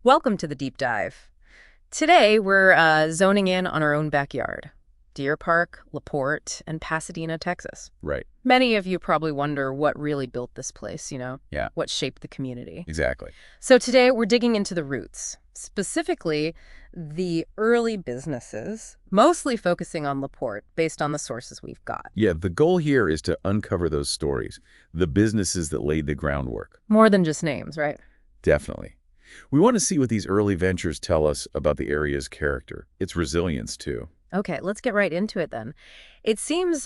Welcome to the deep dive. Today, we're zoning in on our own backyard, Deer Park, LaPorte, and Pasadena, Texas. Right. Many of you probably wonder what really built this place, Yeah, what shaped the community. exactly. So today, we're digging into the roots, specifically the early businesses, mostly focusing on LaPorte based on the sources we've got. Yeah, the goal here is to uncover those stories, the businesses that laid the groundwork. More than just names, right? Definitely. We want to see what these early ventures tell us about the area's character, its resilience, too. Okay, let's get right into it then. It seems,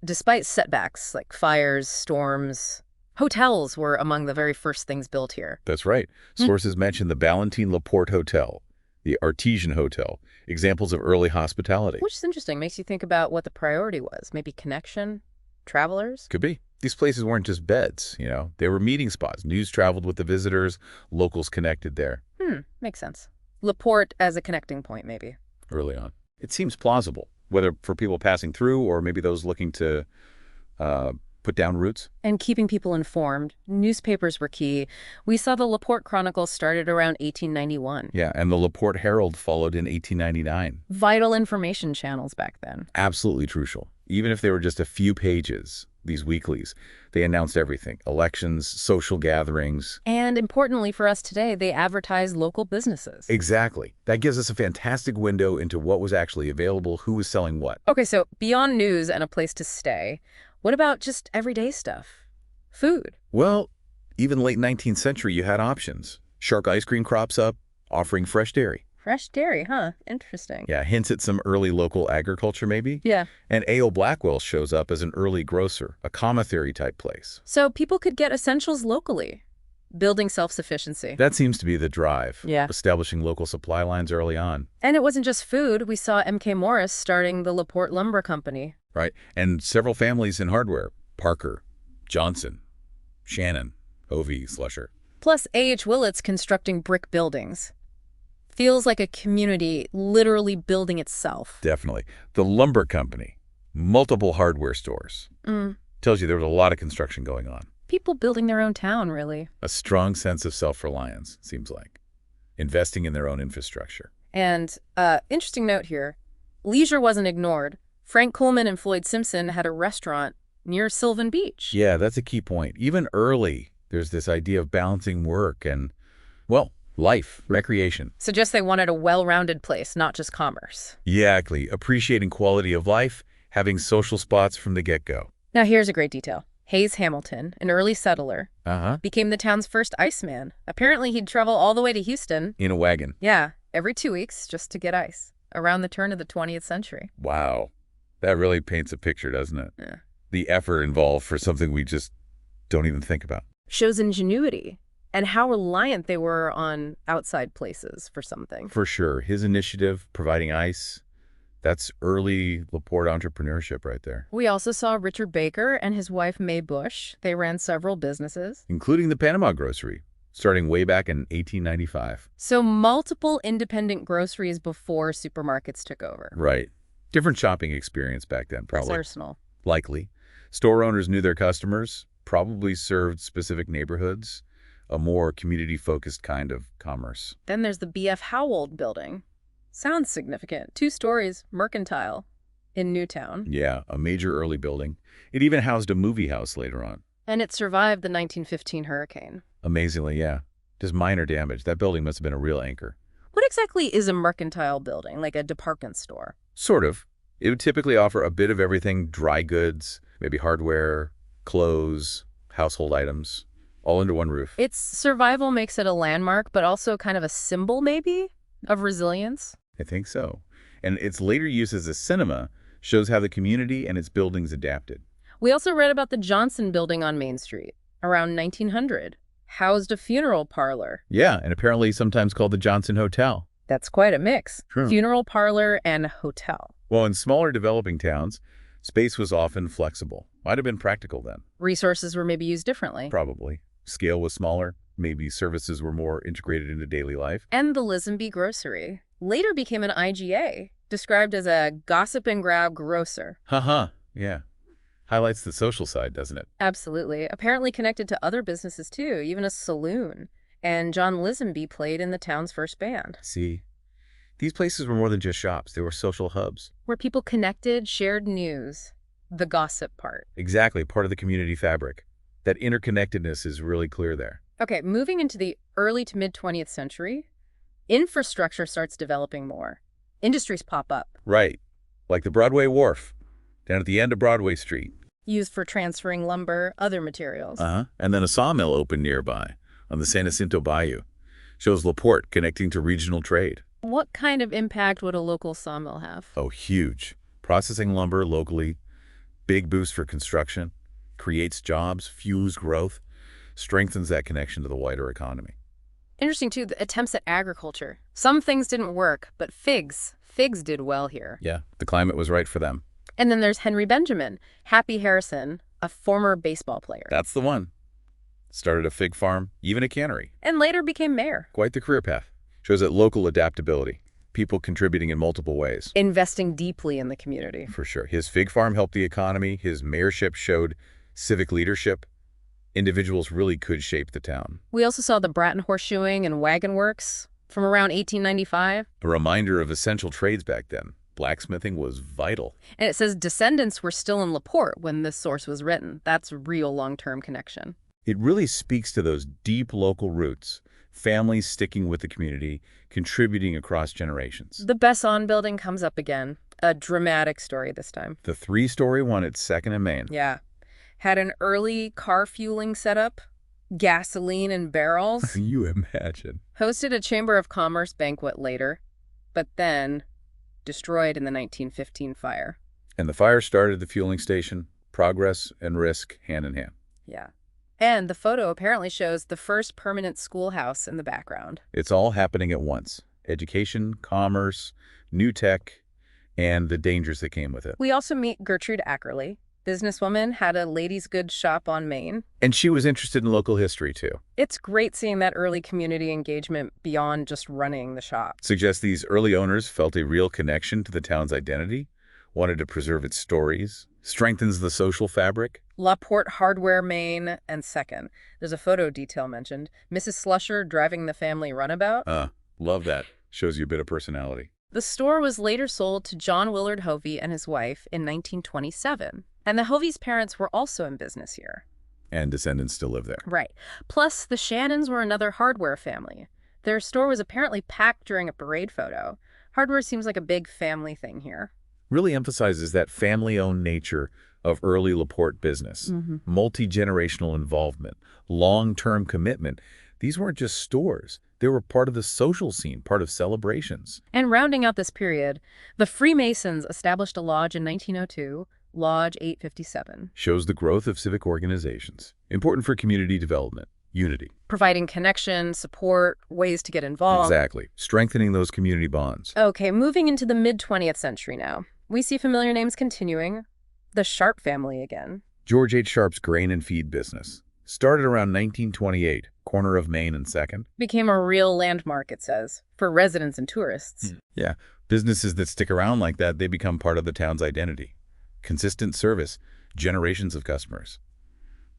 despite setbacks like fires, storms, hotels were among the very first things built here. That's right. Sources mention the Ballantine Laporte Hotel, the Artesian Hotel, examples of early hospitality. Which is interesting. Makes you think about what the priority was. Maybe connection, travelers? Could be. These places weren't just beds, They were meeting spots. News traveled with the visitors, locals connected there Makes sense. LaPorte as a connecting point, maybe. early on. It seems plausible, whether for people passing through or maybe those looking to put down roots. And keeping people informed. Newspapers were key. We saw the LaPorte Chronicle started around 1891. Yeah, and the Laporte Herald followed in 1899. Vital information channels back then. Absolutely crucial. Even if they were just a few pages, these weeklies, they announced everything. Elections, social gatherings. And importantly for us today, they advertised local businesses. Exactly. That gives us a fantastic window into what was actually available, who was selling what. Okay, so beyond news and a place to stay, what about just everyday stuff? Food. Well, even late 19th century, you had options. Shark ice cream crops up, offering fresh dairy. Fresh dairy, huh? Interesting. Yeah, hints at some early local agriculture, maybe? Yeah. And A.O. Blackwell shows up as an early grocer, a commissary type place. So people could get essentials locally, building self-sufficiency. That seems to be the drive. Yeah. Establishing local supply lines early on. And it wasn't just food. We saw M.K. Morris starting the LaPorte Lumber Company. Right. And several families in hardware. Parker, Johnson, Shannon, Hovey, Slusher. Plus A.H. Willits constructing brick buildings. Feels like a community literally building itself. Definitely. The Lumber Company. Multiple hardware stores. Tells you there was a lot of construction going on. People building their own town, really. A strong sense of self-reliance, seems like. Investing in their own infrastructure. And interesting note here, leisure wasn't ignored. Frank Coleman and Floyd Simpson had a restaurant near Sylvan Beach. Yeah, that's a key point. Even early, there's this idea of balancing work and, well, life, recreation. Suggests they wanted a well-rounded place, not just commerce. Exactly. Appreciating quality of life, having social spots from the get-go. Now here's a great detail. Hayes Hamilton, an early settler, Uh-huh. became the town's first iceman. Apparently he'd travel all the way to Houston. In a wagon. Yeah, every 2 weeks just to get ice. Around the turn of the 20th century. Wow. That really paints a picture, doesn't it? Yeah. The effort involved for something we just don't even think about. Shows ingenuity and how reliant they were on outside places for something. For sure. His initiative, providing ice, that's early LaPorte entrepreneurship right there. We also saw Richard Baker and his wife Mae Bush. They ran several businesses. Including the Panama Grocery, starting way back in 1895. So multiple independent groceries before supermarkets took over. Right. Different shopping experience back then, That's probably. personal. Likely. Store owners knew their customers, probably served specific neighborhoods, a more community-focused kind of commerce. Then there's the B.F. Howell building. Sounds significant. 2 stories, mercantile, in Newtown. Yeah, a major early building. It even housed a movie house later on. And it survived the 1915 hurricane. Amazingly, yeah. Just minor damage. That building must have been a real anchor. What exactly is a mercantile building, like a department store? Sort of. It would typically offer a bit of everything, dry goods, maybe hardware, clothes, household items, all under one roof. Its survival makes it a landmark, but also kind of a symbol, maybe, of resilience. I think so. And its later use as a cinema shows how the community and its buildings adapted. We also read about the Johnson building on Main Street, around 1900. Housed a funeral parlor. Yeah, and apparently sometimes called the Johnson Hotel. That's quite a mix. True. Funeral parlor and hotel. Well, in smaller developing towns, space was often flexible. Might have been practical then. Resources were maybe used differently. Probably. Scale was smaller. Maybe services were more integrated into daily life. And the Lisenby Grocery later became an IGA, described as a gossip and grab grocer. Haha, yeah. Highlights the social side, doesn't it? Absolutely. Apparently connected to other businesses too, even a saloon. And John Lisenby played in the town's first band, See, these places were more than just shops. They were social hubs. where people connected, shared news, the gossip part. Exactly, part of the community fabric. That interconnectedness is really clear there. Okay, moving into the early to mid 20th century, infrastructure starts developing more. Industries pop up, Right, like the Broadway Wharf, down at the end of Broadway Street. used for transferring lumber, other materials. And then a sawmill opened nearby on the San Jacinto Bayou. Shows LaPorte connecting to regional trade. What kind of impact would a local sawmill have? Oh, huge. Processing lumber locally, big boost for construction, creates jobs, fuels growth, strengthens that connection to the wider economy. Interesting, too, the attempts at agriculture. Some things didn't work, but figs did well here. Yeah, the climate was right for them. And then there's Henry Benjamin, Happy Harrison, a former baseball player, That's the one. Started a fig farm, even a cannery. and later became mayor, Quite the career path. Shows that local adaptability, people contributing in multiple ways. investing deeply in the community. For sure. His fig farm helped the economy. His mayorship showed civic leadership. Individuals really could shape the town. We also saw the Bratton Horseshoeing and Wagon Works from around 1895, A reminder of essential trades back then. Blacksmithing was vital. and it says descendants were still in LaPorte when this source was written. That's real long-term connection. It really speaks to those deep local roots, families sticking with the community, contributing across generations. The Besson building comes up again, a dramatic story this time. The three-story one at 2nd and Main. Yeah. Had an early car fueling setup, gasoline in barrels, You imagine. hosted a Chamber of Commerce banquet later, but then destroyed in the 1915 fire. And the fire started at the fueling station, progress and risk hand in hand. Yeah. And the photo apparently shows the first permanent schoolhouse in the background. It's all happening at once. Education, commerce, new tech, and the dangers that came with it. We also meet Gertrude Ackerley, businesswoman, had a ladies' goods shop on Main. And she was interested in local history, too. It's great seeing that early community engagement beyond just running the shop. Suggests these early owners felt a real connection to the town's identity, wanted to preserve its stories, strengthens the social fabric. LaPorte Hardware, Main, and second. There's a photo detail mentioned. Mrs. Slusher driving the family runabout. Love that. Shows you a bit of personality. The store was later sold to John Willard Hovey and his wife in 1927. And the Hovey's parents were also in business here. And descendants still live there. Right. Plus, the Shannons were another hardware family. Their store was apparently packed during a parade photo. Hardware seems like a big family thing here. Really emphasizes that family-owned nature of early LaPorte business. Multi-generational involvement, long-term commitment. These weren't just stores. They were part of the social scene, part of celebrations. And rounding out this period, the Freemasons established a lodge in 1902, Lodge 857. Shows the growth of civic organizations. Important for community development, unity. Providing connection, support, ways to get involved. Exactly. Strengthening those community bonds. Okay, moving into the mid-20th century now. We see familiar names continuing. The Sharp family again. George H. Sharp's grain and feed business. Started around 1928, corner of Main and 2nd. Became a real landmark, it says, for residents and tourists. Yeah, businesses that stick around like that, they become part of the town's identity. Consistent service, generations of customers.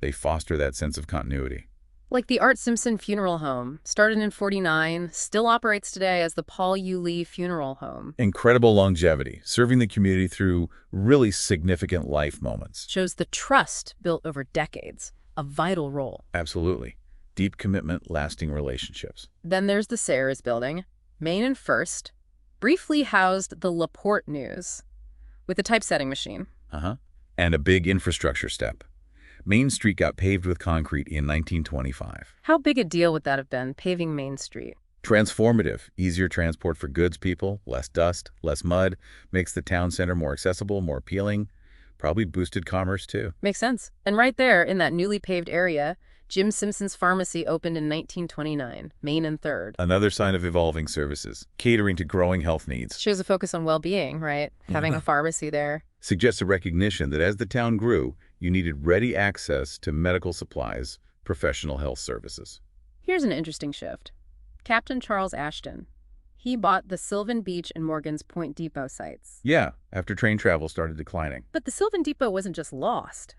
They foster that sense of continuity. Like the Art Simpson Funeral Home, started in '49, still operates today as the Paul U. Lee Funeral Home. Incredible longevity, serving the community through really significant life moments. Shows the trust built over decades, a vital role. Absolutely. Deep commitment, lasting relationships. Then there's the Sayers Building, Main and First, briefly housed the LaPorte News, with a typesetting machine. And a big infrastructure step. Main Street got paved with concrete in 1925. How big a deal would that have been, paving Main Street? Transformative, easier transport for goods people, less dust, less mud, makes the town center more accessible, more appealing, probably boosted commerce too. Makes sense. And right there, in that newly paved area, Jim Simpson's Pharmacy opened in 1929, Main and 3rd. Another sign of evolving services, catering to growing health needs. Shows a focus on well-being, right? Having a pharmacy there. Suggests a recognition that as the town grew, you needed ready access to medical supplies, professional health services. Here's an interesting shift. Captain Charles Ashton. He bought the Sylvan Beach and Morgan's Point Depot sites. Yeah, after train travel started declining. But the Sylvan Depot wasn't just lost.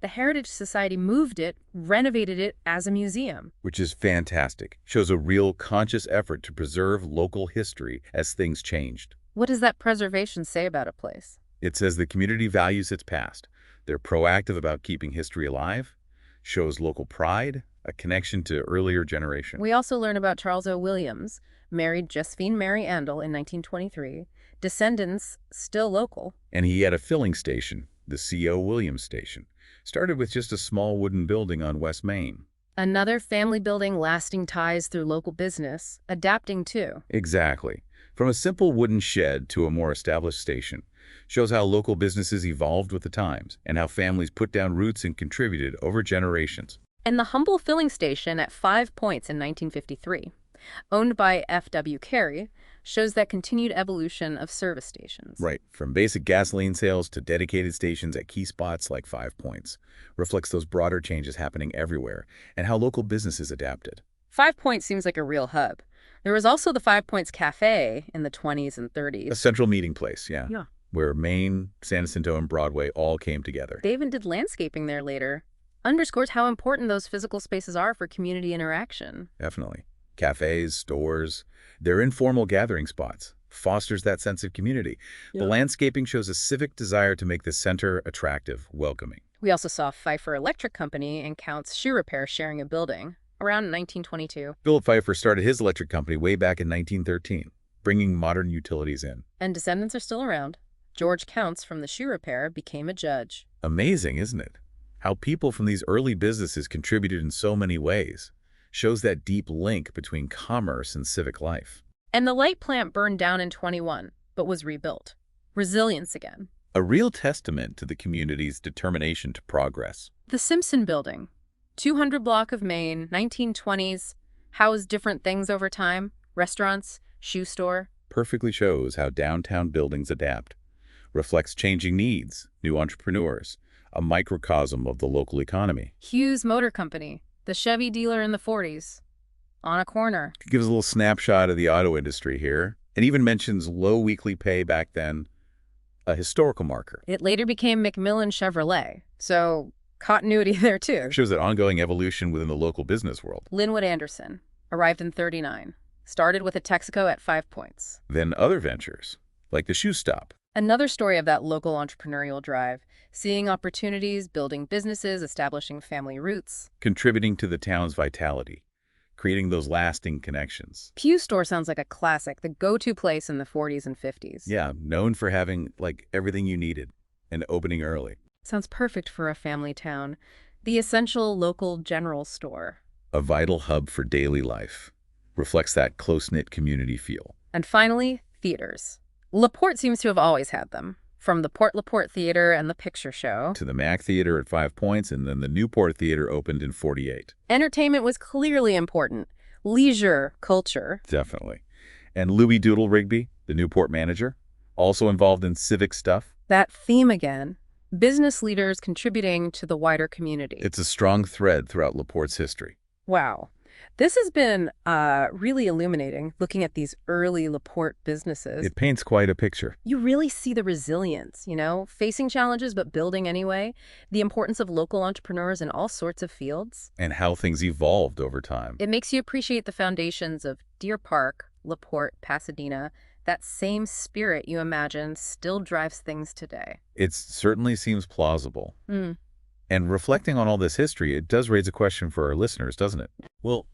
The Heritage Society moved it, renovated it as a museum. Which is fantastic. Shows a real conscious effort to preserve local history as things changed. What does that preservation say about a place? It says the community values its past. They're proactive about keeping history alive, shows local pride, a connection to earlier generations. We also learn about Charles O. Williams, married Josephine Mary Andel in 1923, descendants still local. And he had a filling station, the C.O. Williams Station. Started with just a small wooden building on West Main. Another family building lasting ties through local business, adapting too. Exactly. From a simple wooden shed to a more established station. Shows how local businesses evolved with the times and how families put down roots and contributed over generations. And the humble filling station at 5 Points in 1953, owned by F.W. Carey, shows that continued evolution of service stations. Right, from basic gasoline sales to dedicated stations at key spots like 5 Points. Reflects those broader changes happening everywhere and how local businesses adapted. 5 Points seems like a real hub. There was also the 5 Points Cafe in the 20s and 30s. A central meeting place, yeah. Yeah. Where Main, San Jacinto, and Broadway all came together. They even did landscaping there later. Underscores how important those physical spaces are for community interaction. Definitely. Cafes, stores, they're informal gathering spots. Fosters that sense of community. Yeah. The landscaping shows a civic desire to make the center attractive, welcoming. We also saw Pfeiffer Electric Company and Count's Shoe Repair sharing a building around 1922. Philip Pfeiffer started his electric company way back in 1913, bringing modern utilities in. And descendants are still around. George Counts from the shoe repair became a judge. Amazing, isn't it? How people from these early businesses contributed in so many ways. Shows that deep link between commerce and civic life. And the light plant burned down in 21, but was rebuilt. Resilience again. A real testament to the community's determination to progress. The Simpson Building, 200 block of Main, 1920s, housed different things over time. Restaurants, shoe store. Perfectly shows how downtown buildings adapt. Reflects changing needs, new entrepreneurs, a microcosm of the local economy. Hughes Motor Company, the Chevy dealer in the 40s, on a corner. It gives a little snapshot of the auto industry here, and even mentions low weekly pay back then, a historical marker. It later became McMillan Chevrolet, so continuity there too. Shows that ongoing evolution within the local business world. Linwood Anderson, arrived in 39, started with a Texaco at 5 Points. Then other ventures, like the shoe stop. Another story of that local entrepreneurial drive, seeing opportunities, building businesses, establishing family roots. Contributing to the town's vitality, creating those lasting connections. Pew Store sounds like a classic, the go-to place in the 40s and 50s. Yeah, known for having, like, everything you needed and opening early. Sounds perfect for a family town. The essential local general store. A vital hub for daily life. Reflects that close-knit community feel. And finally, theaters. LaPorte seems to have always had them. From the Port LaPorte Theater and the Picture Show. To the Mac Theater at 5 Points, and then the Newport Theater opened in 48. Entertainment was clearly important. Leisure, culture. Definitely. And Louis Doodle Rigby, the Newport manager, also involved in civic stuff. That theme again. Business leaders contributing to the wider community. It's a strong thread throughout LaPorte's history. Wow. This has been really illuminating, looking at these early LaPorte businesses. It paints quite a picture. You really see the resilience, facing challenges but building anyway, the importance of local entrepreneurs in all sorts of fields. And how things evolved over time. It makes you appreciate the foundations of Deer Park, LaPorte, Pasadena. That same spirit you imagine still drives things today. It certainly seems plausible. And reflecting on all this history, it does raise a question for our listeners, doesn't it? Well,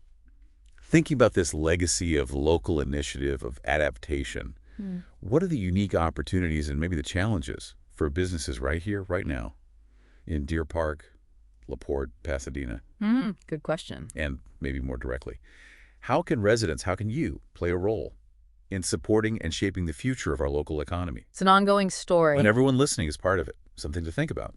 thinking about this legacy of local initiative, of adaptation, what are the unique opportunities and maybe the challenges for businesses right here, right now, in Deer Park, LaPorte, Pasadena? Good question. And maybe more directly, how can residents, how can you play a role in supporting and shaping the future of our local economy? It's an ongoing story. And everyone listening is part of it. Something to think about.